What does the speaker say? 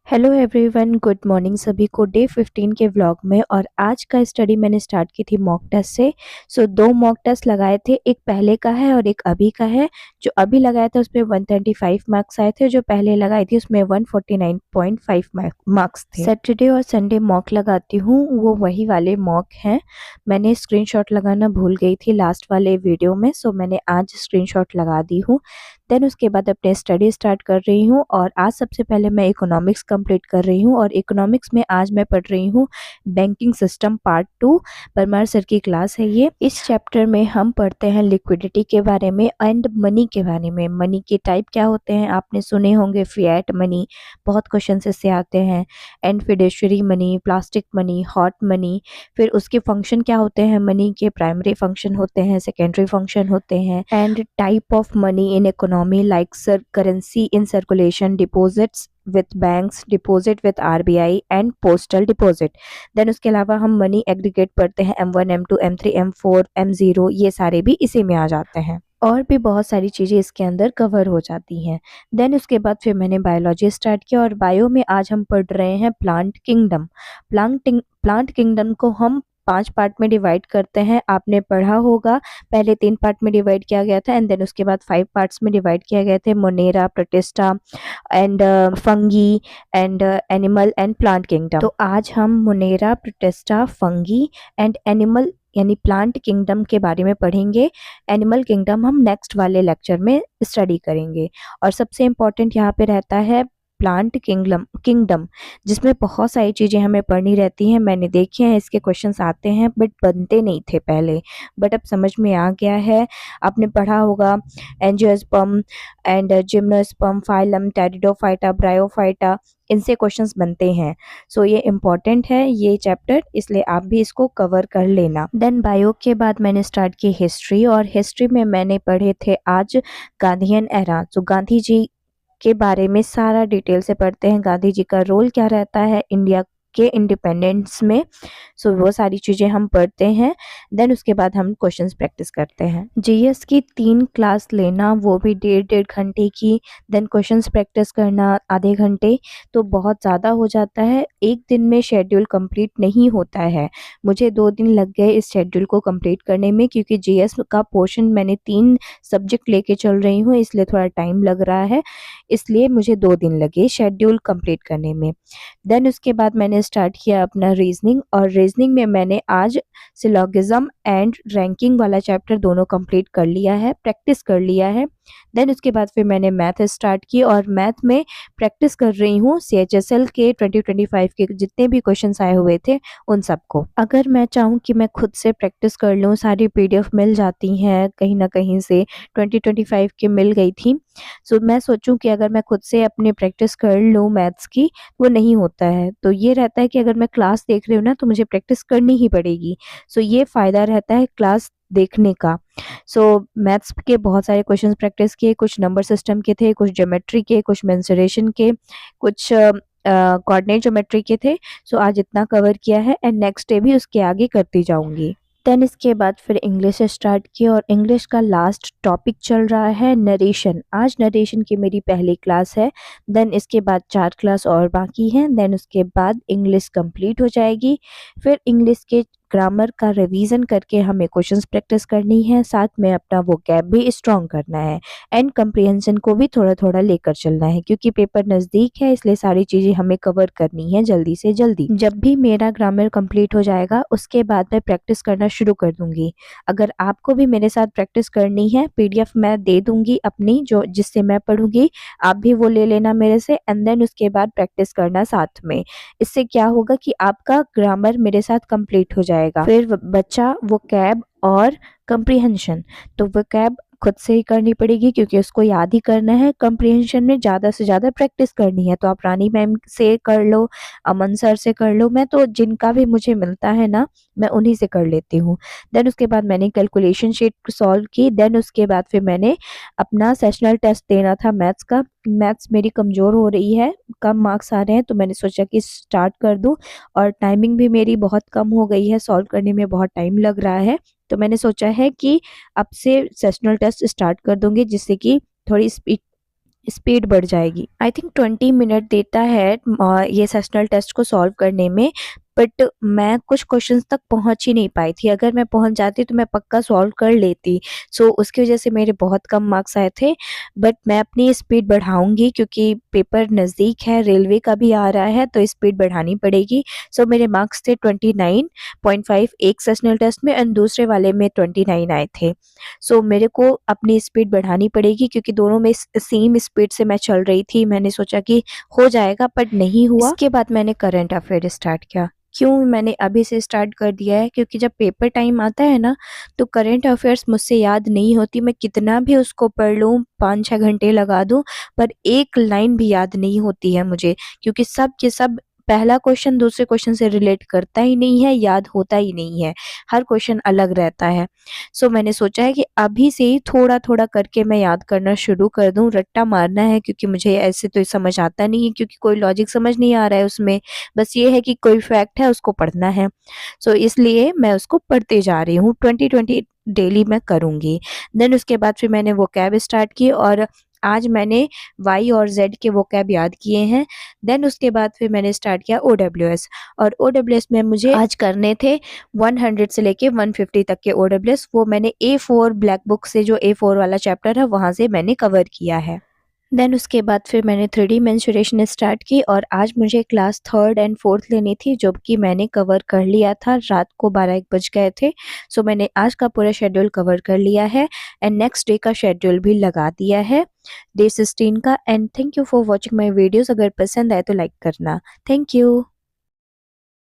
Hello everyone, good morning सभी को day 15 के व्लॉग में। और आज का स्टडी मैंने स्टार्ट की थी मॉक टेस्ट से। दो मॉक टेस्ट लगाए थे, एक पहले का है और एक अभी का है। जो अभी लगाया था उसमें 135 मार्क्स आए थे, जो पहले लगाई थी उसमें 149.5 मार्क्स थे। सैटरडे और संडे मॉक लगाती हूँ, वो वही वाले मॉक हैं। मैंने स्क्रीनशॉट लगाना भूल गई थी लास्ट वाले वीडियो में, सो मैंने आज स्क्रीनशॉट लगा दी हूँ। देन उसके बाद अपने स्टडी स्टार्ट कर रही हूँ और आज सबसे पहले मैं इकोनॉमिक्स कंप्लीट कर रही हूँ। और इकोनॉमिक्स में आज मैं पढ़ रही हूँ banking system part 2। Parmar sir की क्लास है ये। इस चैप्टर में हम पढ़ते हैं लिक्विडिटी के बारे में एंड मनी के बारे में। मनी के टाइप क्या होते हैं आपने सुने होंगे, फिएट मनी, बहुत क्वेश्चन इससे आते हैं। And fiduciary money, plastic money, hot money. फिर उसके फंक्शन क्या होते हैं मनी के, प्राइमरी फंक्शन होते हैं, सेकेंडरी फंक्शन होते हैं। And type of money in economy like currency in circulation, deposits with banks, deposit with RBI and postal deposit. Then उसके अलावा हम मनी एग्रीगेट पढ़ते हैं, M1, M2, M3, M4, M0, ये सारे भी इसी में आ जाते हैं। और भी बहुत सारी चीज़ें इसके अंदर कवर हो जाती हैं। देन उसके बाद फिर मैंने बायोलॉजी स्टार्ट किया और बायो में आज हम पढ़ रहे हैं प्लांट किंगडम। प्लांट किंगडम को हम 5 पार्ट में डिवाइड करते हैं। आपने पढ़ा होगा, पहले 3 पार्ट में डिवाइड किया गया था एंड देन उसके बाद 5 पार्ट्स में डिवाइड किया गया थे, Monera, protista and fungi and animal and plant kingdom. तो आज हम Monera, protista, fungi and animal यानी प्लांट किंगडम के बारे में पढ़ेंगे। एनिमल किंगडम हम नेक्स्ट वाले लेक्चर में स्टडी करेंगे। और सबसे इम्पोर्टेंट यहाँ पे रहता है प्लांट किंगडम, जिसमें बहुत सारी चीज़ें हमें पढ़नी रहती हैं। मैंने देखे हैं इसके क्वेश्चंस आते हैं बट बनते नहीं थे पहले, बट अब समझ में आ गया है। आपने पढ़ा होगा angiosperm and gymnosperm, phylum, pteridophyta, bryophyta, इनसे क्वेश्चंस बनते हैं। ये इम्पॉर्टेंट है ये चैप्टर, इसलिए आप भी इसको कवर कर लेना। देन बायो के बाद मैंने स्टार्ट की हिस्ट्री, और हिस्ट्री में मैंने पढ़े थे आज गांधीयन एरा। गांधी जी के बारे में सारा डिटेल से पढ़ते हैं, गांधी जी का रोल क्या रहता है इंडिया के इंडिपेंडेंस में। वो सारी चीज़ें हम पढ़ते हैं। देन उसके बाद हम क्वेश्चंस प्रैक्टिस करते हैं। जीएस की 3 क्लास लेना, वो भी 1.5 घंटे की। देन क्वेश्चंस प्रैक्टिस करना आधे घंटे, तो बहुत ज़्यादा हो जाता है। एक दिन में शेड्यूल कंप्लीट नहीं होता है। मुझे 2 दिन लग गए इस शेड्यूल को कंप्लीट करने में, क्योंकि जीएस का पोर्शन मैंने 3 सब्जेक्ट लेके चल रही हूँ, इसलिए थोड़ा टाइम लग रहा है। इसलिए मुझे 2 दिन लगे शेड्यूल कंप्लीट करने में। देन उसके बाद मैंने स्टार्ट किया अपना रीजनिंग, और रीजनिंग में मैंने आज सिलोगिज्म एंड रैंकिंग वाला चैप्टर दोनों कंप्लीट कर लिया है, प्रैक्टिस कर लिया है। देन उसके बाद फिर मैंने मैथ स्टार्ट की, और मैथ में प्रैक्टिस कर रही हूँ CHSL के 2025 के जितने भी क्वेश्चंस आए हुए थे उन सबको। अगर मैं चाहूँ कि मैं खुद से प्रैक्टिस कर लूँ, सारी PDF मिल जाती हैं कहीं ना कहीं से, 2025 की मिल गई थी। मैं सोचूं कि अगर मैं खुद से अपनी प्रैक्टिस कर लूँ मैथ्स की, वो नहीं होता है। तो ये रहता है कि अगर मैं क्लास देख रही हूँ ना, तो मुझे प्रैक्टिस करनी ही पड़ेगी। ये फ़ायदा रहता है क्लास देखने का। मैथ्स के बहुत सारे क्वेश्चंस प्रैक्टिस किए, कुछ नंबर सिस्टम के थे, कुछ ज्योमेट्री के, कुछ मेंसुरेशन के, कुछ कोऑर्डिनेट ज्योमेट्री के थे। आज इतना कवर किया है एंड नेक्स्ट डे भी उसके आगे करती जाऊंगी। देन इसके बाद फिर इंग्लिश स्टार्ट की, और इंग्लिश का लास्ट टॉपिक चल रहा है नरेशन। आज नरेशन की मेरी पहली क्लास है। देन इसके बाद 4 क्लास और बाकी हैं। देन उसके बाद इंग्लिश कंप्लीट हो जाएगी। फिर इंग्लिश के ग्रामर का रिवीजन करके हमें क्वेश्चंस प्रैक्टिस करनी है, साथ में अपना वोकैब भी स्ट्रॉन्ग करना है एंड कंप्रीहेंशन को भी थोड़ा थोड़ा लेकर चलना है, क्योंकि पेपर नज़दीक है, इसलिए सारी चीज़ें हमें कवर करनी है जल्दी से जल्दी। जब भी मेरा ग्रामर कंप्लीट हो जाएगा उसके बाद मैं प्रैक्टिस करना शुरू कर दूंगी। अगर आपको भी मेरे साथ प्रैक्टिस करनी है, PDF मैं दे दूंगी अपनी, जो जिससे मैं पढ़ूंगी, आप भी वो ले लेना मेरे से एंड देन उसके बाद प्रैक्टिस करना साथ में। इससे क्या होगा कि आपका ग्रामर मेरे साथ कंप्लीट हो जाएगा। फिर बच्चा वोकैब और कंप्रीहेंशन, तो वोकैब खुद से ही करनी पड़ेगी क्योंकि उसको याद ही करना है। कंप्रीहेंशन में ज़्यादा से ज़्यादा प्रैक्टिस करनी है, तो आप रानी मैम से कर लो, अमन सर से कर लो, मैं तो जिनका भी मुझे मिलता है ना, मैं उन्हीं से कर लेती हूँ। देन उसके बाद मैंने कैलकुलेशन शीट सॉल्व की। देन उसके बाद फिर मैंने अपना सेशनल टेस्ट देना था मैथ्स का। मैथ्स मेरी कमज़ोर हो रही है, कम मार्क्स आ रहे हैं, तो मैंने सोचा कि स्टार्ट कर दूँ, और टाइमिंग भी मेरी बहुत कम हो गई है, सॉल्व करने में बहुत टाइम लग रहा है। तो मैंने सोचा है कि अब से सेशनल टेस्ट स्टार्ट कर दूंगी, जिससे कि थोड़ी स्पीड बढ़ जाएगी। आई थिंक 20 मिनट देता है ये सेशनल टेस्ट को सॉल्व करने में, बट मैं कुछ क्वेश्चंस तक पहुंच ही नहीं पाई थी। अगर मैं पहुंच जाती तो मैं पक्का सॉल्व कर लेती। सो उसकी वजह से मेरे बहुत कम मार्क्स आए थे, बट मैं अपनी स्पीड बढ़ाऊंगी क्योंकि पेपर नज़दीक है, रेलवे का भी आ रहा है तो स्पीड बढ़ानी पड़ेगी। सो मेरे मार्क्स थे 29.5 एक सेशनल टेस्ट में एंड दूसरे वाले में 29 आए थे। सो मेरे को अपनी स्पीड बढ़ानी पड़ेगी क्योंकि दोनों में सेम स्पीड से मैं चल रही थी। मैंने सोचा कि हो जाएगा, बट नहीं हुआ। इसके बाद मैंने करंट अफेयर स्टार्ट किया। क्यों मैंने अभी से स्टार्ट कर दिया है? क्योंकि जब पेपर टाइम आता है ना, तो करंट अफेयर्स मुझसे याद नहीं होती। मैं कितना भी उसको पढ़ लूँ, 5-6 घंटे लगा दूँ, पर एक लाइन भी याद नहीं होती है मुझे, क्योंकि सब के सब पहला क्वेश्चन दूसरे क्वेश्चन से रिलेट करता ही नहीं है, याद होता ही नहीं है। हर क्वेश्चन अलग रहता है। सो मैंने सोचा है कि अभी से ही थोड़ा-थोड़ा करके मैं याद करना शुरू कर दूँ, रट्टा मारना है, क्योंकि मुझे ऐसे तो समझ आता नहीं है, क्योंकि कोई लॉजिक समझ नहीं आ रहा है उसमें। बस ये है कि कोई फैक्ट है उसको पढ़ना है। सो इसलिए मैं उसको पढ़ते जा रही हूँ, 20-20 डेली मैं करूँगी। देन उसके बाद फिर मैंने वोकैब स्टार्ट की और आज मैंने वाई और ज़ेड के वोकैब याद किए हैं। देन उसके बाद फिर मैंने स्टार्ट किया ओडब्ल्यूएस, और ओडब्ल्यूएस में मुझे आज करने थे 100 से लेके 150 तक के ओडब्ल्यूएस। वो मैंने A4 ब्लैक बुक से, जो A4 वाला चैप्टर है वहाँ से मैंने कवर किया है। देन उसके बाद फिर मैंने 3D मेंस्ट्रुएशन स्टार्ट की और आज मुझे क्लास 3rd एंड 4th लेनी थी, जो कि मैंने कवर कर लिया था। रात को 12-1 बज गए थे। सो मैंने आज का पूरा शेड्यूल कवर कर लिया है एंड नेक्स्ट डे का शेड्यूल भी लगा दिया है, डे 16 का। And thank you for watching my videos. अगर पसंद आए तो लाइक करना। Thank you.